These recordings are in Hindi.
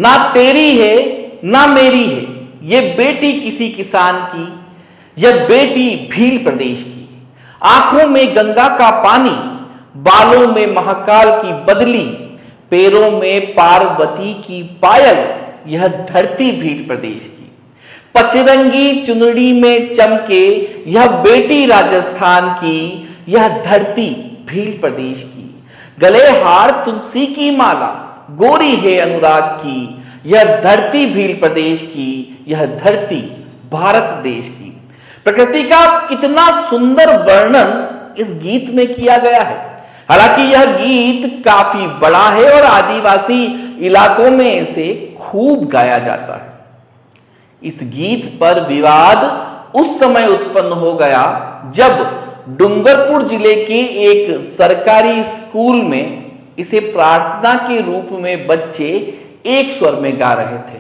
ना तेरी है ना मेरी है, ये बेटी किसी किसान की, यह बेटी भील प्रदेश की। आंखों में गंगा का पानी, बालों में महाकाल की बदली, पैरों में पार्वती की पायल, यह धरती भील प्रदेश की। पचरंगी चुनरी में चमके यह बेटी राजस्थान की, यह धरती भील प्रदेश की। गले हार तुलसी की माला, गोरी है अनुराग की, यह धरती भील प्रदेश की, यह धरती भारत देश की। प्रकृति का कितना सुंदर वर्णन इस गीत में किया गया है। हालांकि यह गीत काफी बड़ा है और आदिवासी इलाकों में इसे खूब गाया जाता है। इस गीत पर विवाद उस समय उत्पन्न हो गया जब डूंगरपुर जिले के एक सरकारी स्कूल में इसे प्रार्थना के रूप में बच्चे एक स्वर में गा रहे थे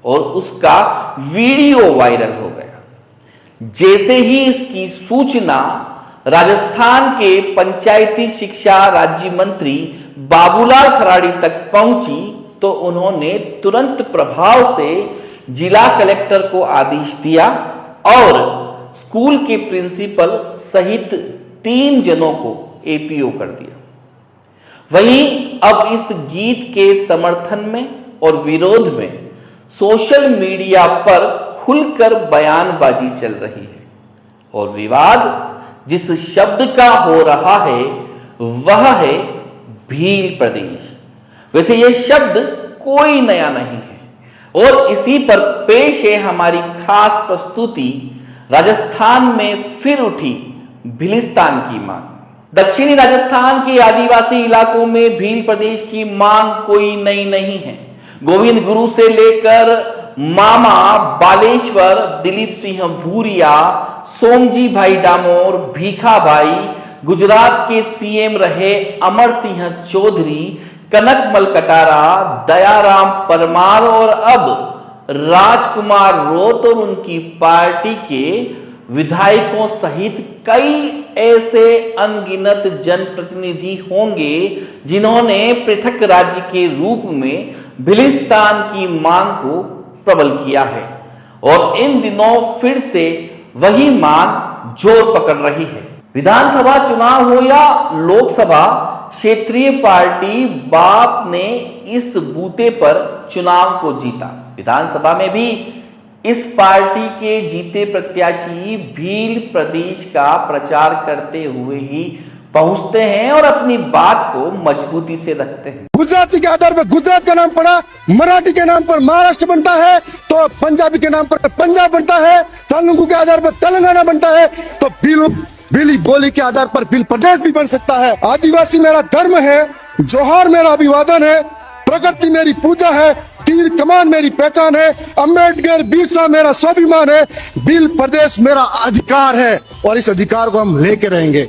और उसका वीडियो वायरल हो गया। जैसे ही इसकी सूचना राजस्थान के पंचायती शिक्षा राज्य मंत्री बाबूलाल खराड़ी तक पहुंची तो उन्होंने तुरंत प्रभाव से जिला कलेक्टर को आदेश दिया और स्कूल के प्रिंसिपल सहित 3 जनों को एपीओ कर दिया। वहीं अब इस गीत के समर्थन में और विरोध में सोशल मीडिया पर खुलकर बयानबाजी चल रही है और विवाद जिस शब्द का हो रहा है वह है भील प्रदेश। वैसे यह शब्द कोई नया नहीं है और इसी पर पेश है हमारी खास प्रस्तुति, राजस्थान में फिर उठी भीलिस्तान की मांग। दक्षिणी राजस्थान के आदिवासी इलाकों में भील प्रदेश की मांग कोई नई नहीं है। गोविंद गुरु से लेकर मामा बालेश्वर, दिलीप सिंह भूरिया, सोमजी भाई डामोर, भीखा भाई, गुजरात के सीएम रहे अमर सिंह चौधरी, कनकमल कटारा, दयाराम परमार और अब राजकुमार रोत और उनकी पार्टी के विधायकों सहित कई ऐसे अनगिनत जनप्रतिनिधि होंगे जिन्होंने पृथक राज्य के रूप में भीलिस्तान की मांग को प्रबल किया है और इन दिनों फिर से वही मांग जोर पकड़ रही है। विधानसभा चुनाव हो या लोकसभा, क्षेत्रीय पार्टी बाप ने इस बूते पर चुनाव को जीता। विधानसभा में भी इस पार्टी के जीते प्रत्याशी भील प्रदेश का प्रचार करते हुए ही पहुंचते हैं और अपनी बात को मजबूती से रखते हैं। गुजराती के आधार पर गुजरात का नाम पड़ा, मराठी के नाम पर महाराष्ट्र बनता है तो पंजाबी के नाम पर पंजाब बनता है, तेलुगु के आधार पर तेलंगाना बनता है तो भीली बोली के आधार पर भील प्रदेश भी बन सकता है। आदिवासी मेरा धर्म है, जोहार मेरा अभिवादन है, प्रकृति मेरी पूजा है, तीर कमान मेरी पहचान है, अम्बेडकर बिरसा मेरा स्वाभिमान है, भील प्रदेश मेरा अधिकार है और इस अधिकार को हम लेके रहेंगे।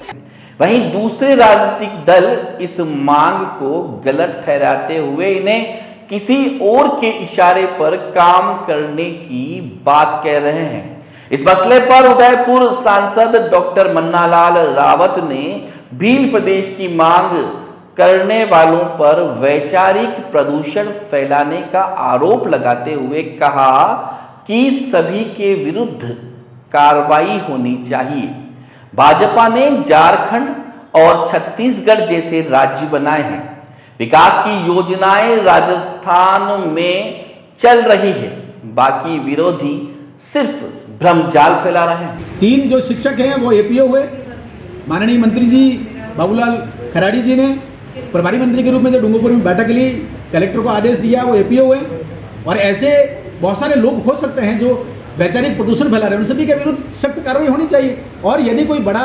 वहीं दूसरे राजनीतिक दल इस मांग को गलत ठहराते हुए इन्हें किसी और के इशारे पर काम करने की बात कह रहे हैं। इस मसले पर उदयपुर सांसद डॉक्टर मन्नालाल रावत ने भील प्रदेश की मांग करने वालों पर वैचारिक प्रदूषण फैलाने का आरोप लगाते हुए कहा कि सभी के विरुद्ध कार्रवाई होनी चाहिए। भाजपा ने झारखंड और छत्तीसगढ़ जैसे राज्य बनाए हैं। विकास की योजनाएं राजस्थान में चल रही है, बाकी विरोधी सिर्फ भ्रमजाल फैला रहे हैं। 3 जो शिक्षक हैं वो एपीओ हुए। माननीय मंत्री जी बाबूलाल खराड़ी जी ने प्रभारी मंत्री के रूप में जो डूंगरपुर में बैठक के लिए कलेक्टर को आदेश दिया वो एपीओ हुए। और ऐसे बहुत सारे लोग हो सकते हैं जो वैचारिक प्रदूषण फैला रहे हैं, उन सभी के विरुद्ध सख्त कार्रवाई होनी चाहिए। और यदि कोई बड़ा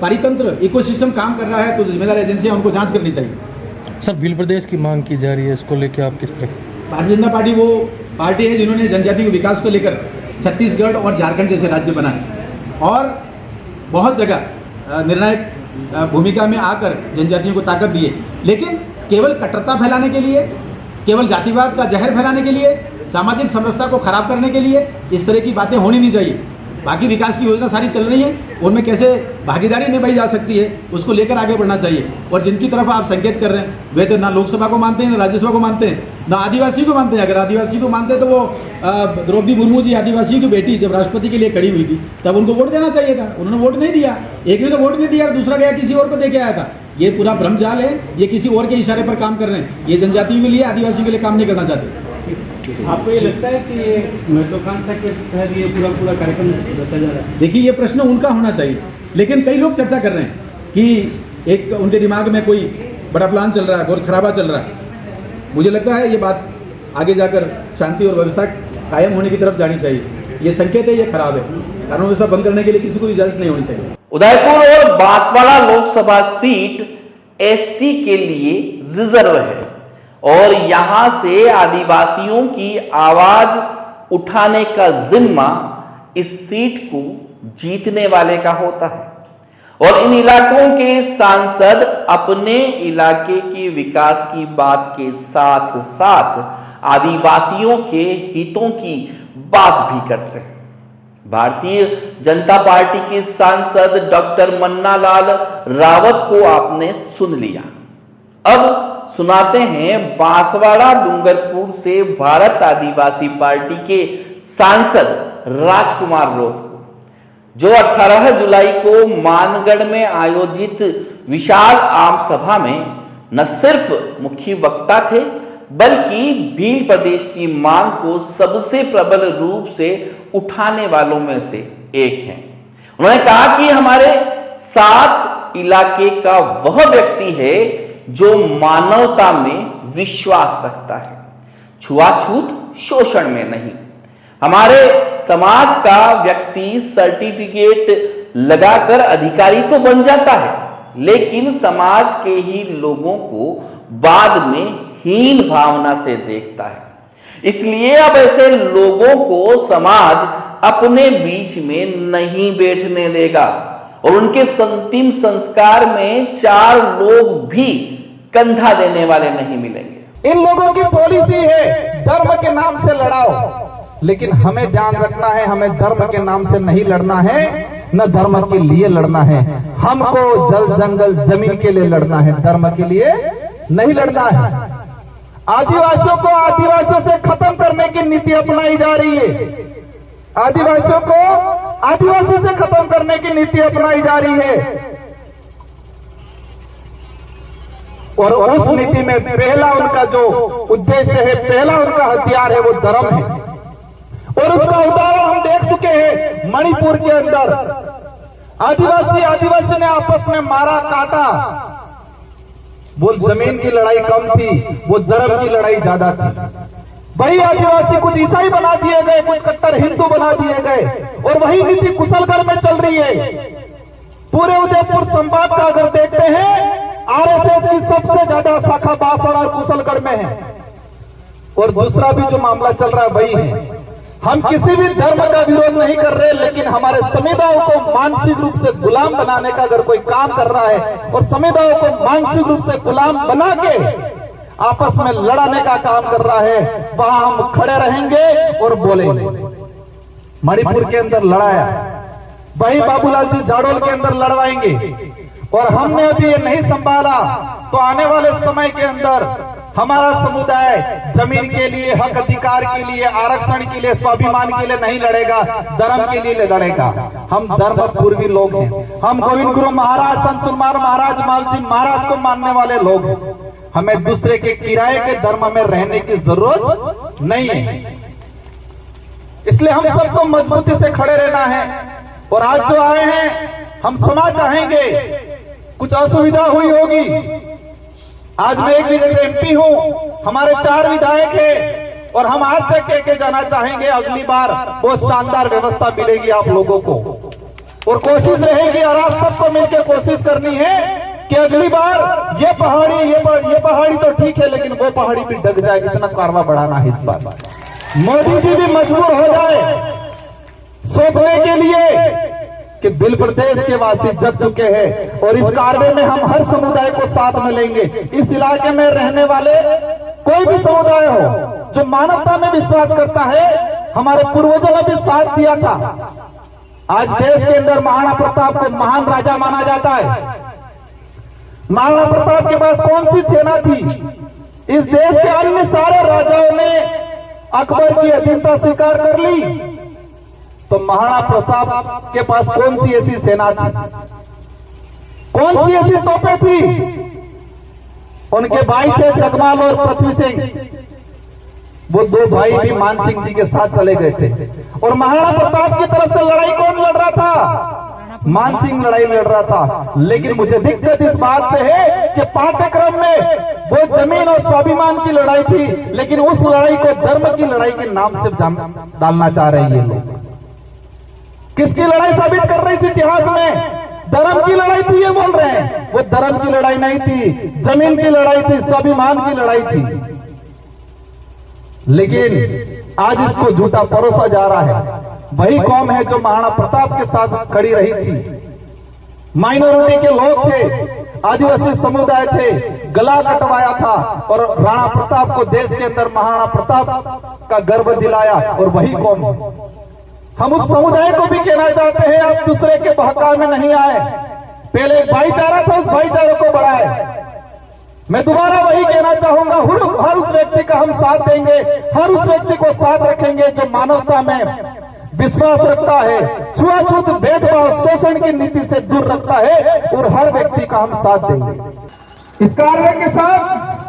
पारितंत्र इकोसिस्टम काम कर रहा है तो जिम्मेदार एजेंसियां उनको जांच करनी चाहिए। सर, भील प्रदेश की मांग की जा रही है, इसको लेकर आप किस तरह? भारतीय जनता पार्टी वो पार्टी है जिन्होंने जनजाति के विकास को लेकर छत्तीसगढ़ और झारखंड जैसे राज्य बनाए और बहुत जगह निर्णायक भूमिका में आकर जनजातियों को ताकत दिए, लेकिन केवल कट्टरता फैलाने के लिए, केवल जातिवाद का जहर फैलाने के लिए, सामाजिक समरसता को खराब करने के लिए इस तरह की बातें होनी नहीं चाहिए। बाकी विकास की योजना सारी चल रही है, उनमें कैसे भागीदारी निभाई जा सकती है उसको लेकर आगे बढ़ना चाहिए। और जिनकी तरफ आप संकेत कर रहे हैं वे तो ना लोकसभा को मानते हैं, ना राज्यसभा को मानते हैं, ना आदिवासी को मानते हैं। अगर आदिवासी को मानते तो वो द्रौपदी मुर्मू जी आदिवासी की बेटी जब राष्ट्रपति के लिए खड़ी हुई थी तब उनको वोट देना चाहिए था, उन्होंने वोट नहीं दिया। एक ने तो वोट नहीं दिया और दूसरा गया किसी और को दे के आया था। ये पूरा भ्रमजाल है, ये किसी और के इशारे पर काम कर रहे हैं। ये जनजातियों के लिए, आदिवासी के लिए काम नहीं करना चाहते। आपको ये लगता है कि ये महत्वाकांक्षा के तहत ये पूरा कार्यक्रम रचा जा रहा है? देखिए, ये प्रश्न उनका होना चाहिए, लेकिन कई लोग चर्चा कर रहे हैं कि एक उनके दिमाग में कोई बड़ा प्लान चल रहा है, बहुत खराबा चल रहा है। मुझे लगता है ये बात आगे जाकर शांति और व्यवस्था कायम होने की तरफ जानी चाहिए। ये संकेत है, ये खराब है। कानून व्यवस्था बंद करने के लिए किसी को इजाजत नहीं होनी चाहिए। उदयपुर और बांसवाड़ा लोकसभा सीट एसटी के लिए रिजर्व है और यहां से आदिवासियों की आवाज उठाने का जिम्मा इस सीट को जीतने वाले का होता है। और इन इलाकों के सांसद अपने इलाके के विकास की बात के साथ साथ आदिवासियों के हितों की बात भी करते हैं। भारतीय जनता पार्टी के सांसद डॉक्टर मन्ना लाल रावत को आपने सुन लिया। अब सुनाते हैं बांसवाड़ा डूंगरपुर से भारत आदिवासी पार्टी के सांसद राजकुमार रोत को, जो 18 जुलाई को मानगढ़ में आयोजित विशाल आम सभा में न सिर्फ मुख्य वक्ता थे बल्कि भील प्रदेश की मांग को सबसे प्रबल रूप से उठाने वालों में से एक हैं। उन्होंने कहा कि हमारे साथ इलाके का वह व्यक्ति है जो मानवता में विश्वास रखता है, छुआछूत शोषण में नहीं। हमारे समाज का व्यक्ति सर्टिफिकेट लगाकर अधिकारी तो बन जाता है, लेकिन समाज के ही लोगों को बाद में हीन भावना से देखता है। इसलिए अब ऐसे लोगों को समाज अपने बीच में नहीं बैठने देगा और उनके अंतिम संस्कार में 4 लोग भी कंधा देने वाले नहीं मिलेंगे। इन लोगों की पॉलिसी है धर्म के नाम से लड़ाओ, लेकिन हमें ध्यान रखना है, हमें धर्म के नाम से नहीं लड़ना है, न धर्म के लिए लड़ना है। हमको जल जंगल जमीन के लिए लड़ना है, धर्म के लिए नहीं लड़ना है। आदिवासियों को आदिवासियों से खत्म करने की नीति अपनाई जा रही है। आदिवासियों को आदिवासी से खत्म करने की नीति अपनाई जा रही है और उस नीति में पहला उनका जो उद्देश्य है, पहला उनका हथियार है, वो धर्म है। और उसका उदाहरण हम देख चुके हैं मणिपुर के अंदर। आदिवासी ने आपस में मारा काटा। वो जमीन की लड़ाई कम थी, वो धर्म की लड़ाई ज्यादा थी। वही आदिवासी कुछ ईसाई बना दिए गए, कुछ कट्टर हिंदू बना दिए गए और वही नीति कुशलगढ़ में चल रही है। पूरे उदयपुर संभाग का अगर देखते हैं, आरएसएस की सबसे ज्यादा शाखा बांसवाड़ा और कुशलगढ़ में है। और दूसरा भी जो मामला चल रहा है वही है। हम किसी भी धर्म का विरोध नहीं कर रहे, लेकिन हमारे समुदायों को मानसिक रूप से गुलाम बनाने का अगर कोई काम कर रहा है और समुदायों को मानसिक रूप से गुलाम बना के आपस में लड़ाने का काम कर रहा है, वहां हम खड़े रहेंगे और बोलेंगे। मणिपुर के अंदर लड़ाया, वही बाबूलाल जी जाडोल के अंदर लड़वाएंगे। और हमने अभी ये नहीं संभाला तो आने वाले समय के अंदर हमारा समुदाय जमीन के लिए, हक अधिकार के लिए, आरक्षण के लिए, स्वाभिमान के लिए नहीं लड़ेगा, धर्म के लिए लड़ेगा। हम धर्म पूर्वी लोग हैं। हम गोविंद गुरु महाराज, संत सुरमार महाराज, मालजी महाराज को मानने वाले लोग हैं। हमें दूसरे के किराए के धर्म में रहने की जरूरत नहीं है। इसलिए हम सबको मजबूती से खड़े रहना है। और आज जो आए हैं, हम क्षमा चाहेंगे, कुछ असुविधा हुई होगी। आज मैं एक विधायक एमपी हूं, हमारे 4 विधायक हैं और हम आज से कह के जाना चाहेंगे, अगली बार बहुत शानदार व्यवस्था मिलेगी आप लोगों को। और कोशिश रहेगी और आप सबको मिलकर कोशिश करनी है कि अगली बार ये पहाड़ी तो ठीक है, लेकिन वो पहाड़ी भी डग जाए, इतना कारवा बढ़ाना है इस बार। मोदी जी भी मजबूर हो जाए सोचने के लिए कि बिल प्रदेश के वासी जग चुके हैं और इस कार्य में हम हर समुदाय को साथ में लेंगे। इस इलाके में रहने वाले कोई भी समुदाय हो जो मानवता में विश्वास करता है, हमारे पूर्वजों ने भी साथ दिया था। आज देश के अंदर महाराणा प्रताप को महान राजा माना जाता है। महाराणा प्रताप के पास कौन सी सेना थी? इस देश के अन्य सारे राजाओं ने अकबर की अधीनता स्वीकार कर ली, तो महाराणा प्रताप के पास कौन सी ऐसी सेना थी, कौन सी ऐसी तोपें थी? उनके भाई थे जगमाल और पृथ्वी सिंह। वो दो भाई भी मान सिंह जी के साथ चले गए थे। और महाराणा प्रताप की तरफ से लड़ाई कौन लड़ रहा था? मान सिंह लड़ाई लड़ रहा था। लेकिन मुझे दिक्कत इस बात से है कि पाठ्यक्रम में वो जमीन और स्वाभिमान की लड़ाई थी, लेकिन उस लड़ाई को धर्म की लड़ाई के नाम से डालना चाह रहे हैं ये लोग। किसकी लड़ाई साबित कर रही थी इतिहास में? धर्म की लड़ाई थी ये बोल रहे हैं। वो धर्म की लड़ाई नहीं थी, जमीन की लड़ाई थी, स्वाभिमान की लड़ाई थी। लेकिन आज इसको झूठा परोसा जा रहा है। वही कौम है जो महाराणा प्रताप के साथ खड़ी रही थी। माइनॉरिटी के लोग थे, आदिवासी समुदाय थे, गला कटवाया था और राणा प्रताप को देश के अंदर महाराणा प्रताप का गर्व दिलाया। और वही कौम है। हम उस समुदाय को भी कहना चाहते हैं, आप दूसरे के बहकावे में नहीं आए। पहले एक भाईचारा था, उस भाईचारे को बढ़ाए। मैं दोबारा वही कहना चाहूंगा, हर उस व्यक्ति का हम साथ देंगे, हर उस व्यक्ति को साथ रखेंगे जो मानवता में विश्वास रखता है, छुआछूत, भेदभाव, शोषण की नीति से दूर रखता है, और हर व्यक्ति का हम साथ देंगे। इस कार्य के साथ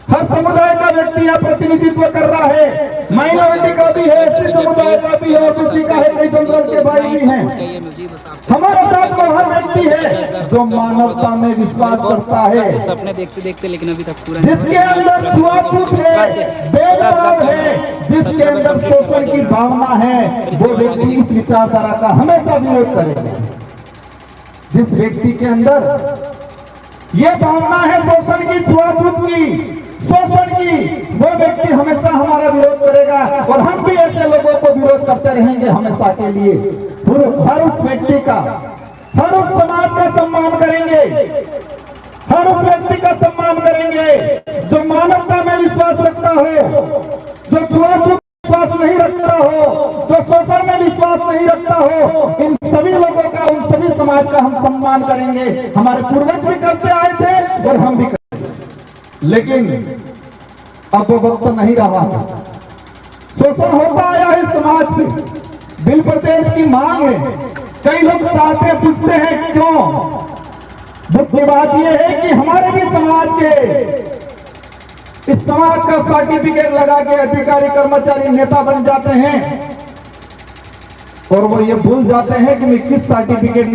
हर समुदाय का व्यक्ति यह प्रतिनिधित्व कर रहा है। माइनॉरिटी का भी है, एससी समुदाय का भी है, ओबीसी का है, कई जनरल के भाई भी हैं। हमारे साथ वो हर व्यक्ति है जो मानवता में विश्वास करता है, सपने देखते देखते लेकिन अभी तक पूरा जिसके अंदर छुआछूत है, भेदभाव है, जिसके अंदर शोषण की भावना है, वो व्यक्ति इस विचारधारा का हमेशा विरोध करेगा। जिस व्यक्ति के अंदर ये भावना है शोषण की, छुआछूत की, शोषण की, वो व्यक्ति हमेशा हमारा विरोध करेगा। और हम भी ऐसे लोगों को विरोध करते रहेंगे हमेशा के लिए। हर उस व्यक्ति का, हर उस समाज का सम्मान करेंगे, हर उस व्यक्ति का सम्मान करेंगे जो मानवता में विश्वास रखता हो, जो छुआछूत विश्वास नहीं रखता हो, जो शोषण में विश्वास नहीं रखता हो। इन सभी लोगों का, उन सभी समाज का हम सम्मान करेंगे। हमारे पूर्वज भी करते आए थे और हम भी करेंगे। लेकिन अब वो वक्त नहीं रहा है। शोषण होता आया है समाज में, बिल प्रदेश की मांग है। कई लोग चाहते, पूछते हैं क्यों? दुख की बात यह है कि हमारे भी समाज के, इस समाज का सर्टिफिकेट लगा के अधिकारी, कर्मचारी, नेता बन जाते हैं और वो ये भूल जाते हैं कि मैं किस सर्टिफिकेट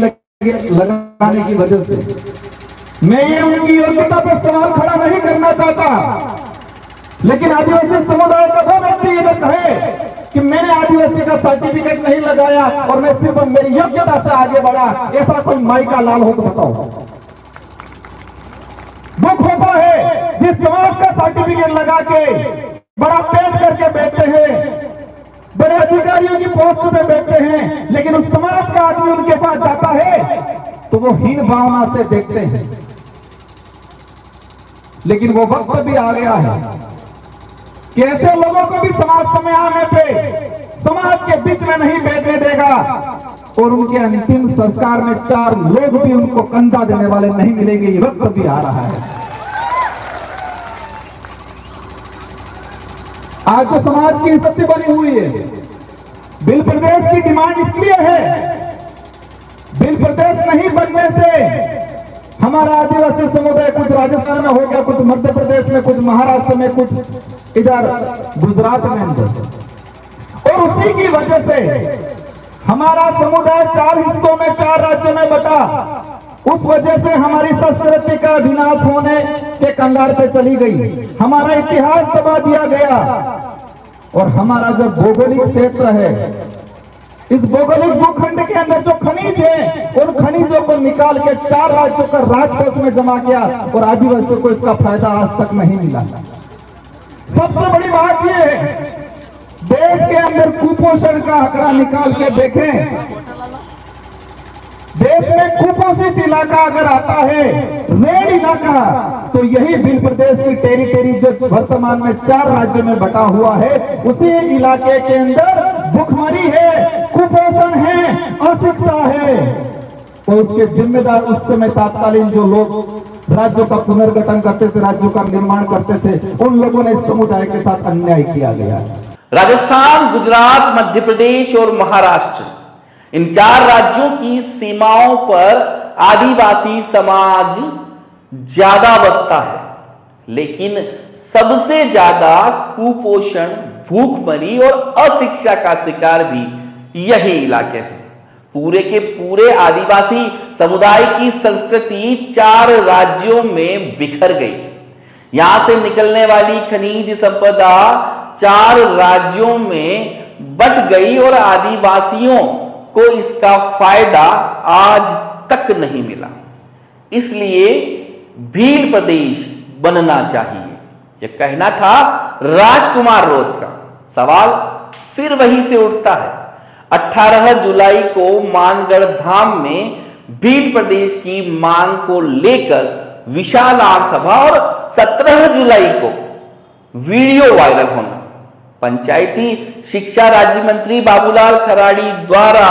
लगाने की वजह से। मैं ये उनकी योग्यता पर सवाल खड़ा नहीं करना चाहता, लेकिन आदिवासी समुदाय का वो व्यक्ति अगर कहे कि मैंने आदिवासी का सर्टिफिकेट नहीं लगाया और मैं सिर्फ मेरी योग्यता से आगे बढ़ा, ऐसा कोई माई का लाल हो तो बताओ। दुख होता है जिस समाज का सर्टिफिकेट लगा के बड़ा पेट करके बैठते हैं, बड़े अधिकारियों की पोस्ट पे बैठते हैं, लेकिन उस समाज का आदमी उनके पास जाता है तो वो हीन भावना से देखते हैं। लेकिन वो वक्त भी आ गया है कि ऐसे लोगों को भी समाज समय आने पे समाज के बीच में नहीं बैठने देगा और उनके अंतिम संस्कार में 4 लोग भी उनको कंधा देने वाले नहीं मिलेंगे। ये वक्त भी आ रहा है। आज तो समाज की स्थिति बनी हुई है। बिल प्रदेश की डिमांड इसलिए है, बिल प्रदेश नहीं बनने से हमारा आदिवासी समुदाय कुछ राजस्थान में हो गया, कुछ मध्य प्रदेश में, कुछ महाराष्ट्र में, कुछ इधर गुजरात में, और उसी की वजह से हमारा समुदाय 4 हिस्सों में, 4 राज्यों में बटा। उस वजह से हमारी संस्कृति का विनाश होने के कंगाल पे चली गई, हमारा इतिहास दबा दिया गया। और हमारा जो भौगोलिक क्षेत्र है, इस भौगोलिक भूखंड के अंदर जो खनिज है, उन खनिजों को निकाल के 4 राज्यों का राजकोष में जमा किया और आदिवासियों को इसका फायदा आज तक नहीं मिला। सबसे बड़ी बात यह है, देश के अंदर कुपोषण का आंकड़ा निकाल के देखें। देश में कुपोषित इलाका अगर आता है, रेड इलाका, तो यही बिल प्रदेश की टेरिटरी जो वर्तमान में 4 राज्यों में बटा हुआ है, उसी इलाके के अंदर भुखमरी है, कुपोषण है, अशिक्षा है, तो उसके जिम्मेदार उस समय तत्कालीन जो लोग राज्यों का पुनर्गठन करते थे, राज्यों का निर्माण करते थे, उन लोगों ने इस समुदाय के साथ अन्याय किया गया। राजस्थान, गुजरात, मध्य प्रदेश और महाराष्ट्र, इन 4 राज्यों की सीमाओं पर आदिवासी समाज ज्यादा बसता है, लेकिन सबसे ज्यादा कुपोषण, भूखमरी और अशिक्षा का शिकार भी यही इलाके हैं। पूरे के पूरे आदिवासी समुदाय की संस्कृति 4 राज्यों में बिखर गई। यहां से निकलने वाली खनिज संपदा 4 राज्यों में बट गई और आदिवासियों को इसका फायदा आज तक नहीं मिला। इसलिए भील प्रदेश बनना चाहिए, यह कहना था राजकुमार रोध का। सवाल फिर वहीं से उठता है। 18 जुलाई को मानगढ़ धाम में भील प्रदेश की मांग को लेकर विशाल आम सभा और 17 जुलाई को वीडियो वायरल होना, पंचायती शिक्षा राज्य मंत्री बाबूलाल खराड़ी द्वारा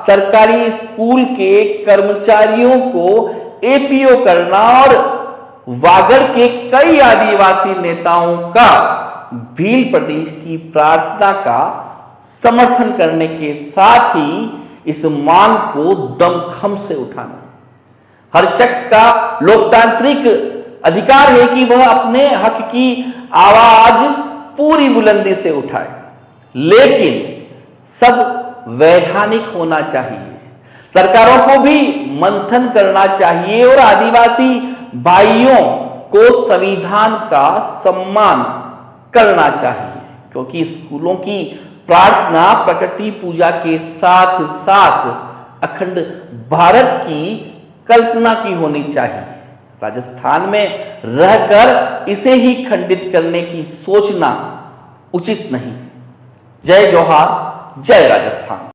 सरकारी स्कूल के कर्मचारियों को एपीओ करना और वागड़ के कई आदिवासी नेताओं का भील प्रदेश की प्रार्थना का समर्थन करने के साथ ही इस मांग को दमखम से उठाना। हर शख्स का लोकतांत्रिक अधिकार है कि वह अपने हक की आवाज पूरी बुलंदी से उठाए, लेकिन सब वैधानिक होना चाहिए। सरकारों को भी मंथन करना चाहिए और आदिवासी भाइयों को संविधान का सम्मान करना चाहिए, क्योंकि स्कूलों की प्रार्थना प्रकृति पूजा के साथ साथ अखंड भारत की कल्पना की होनी चाहिए। राजस्थान में रहकर इसे ही खंडित करने की सोचना उचित नहीं। जय जोहार, जय राजस्थान।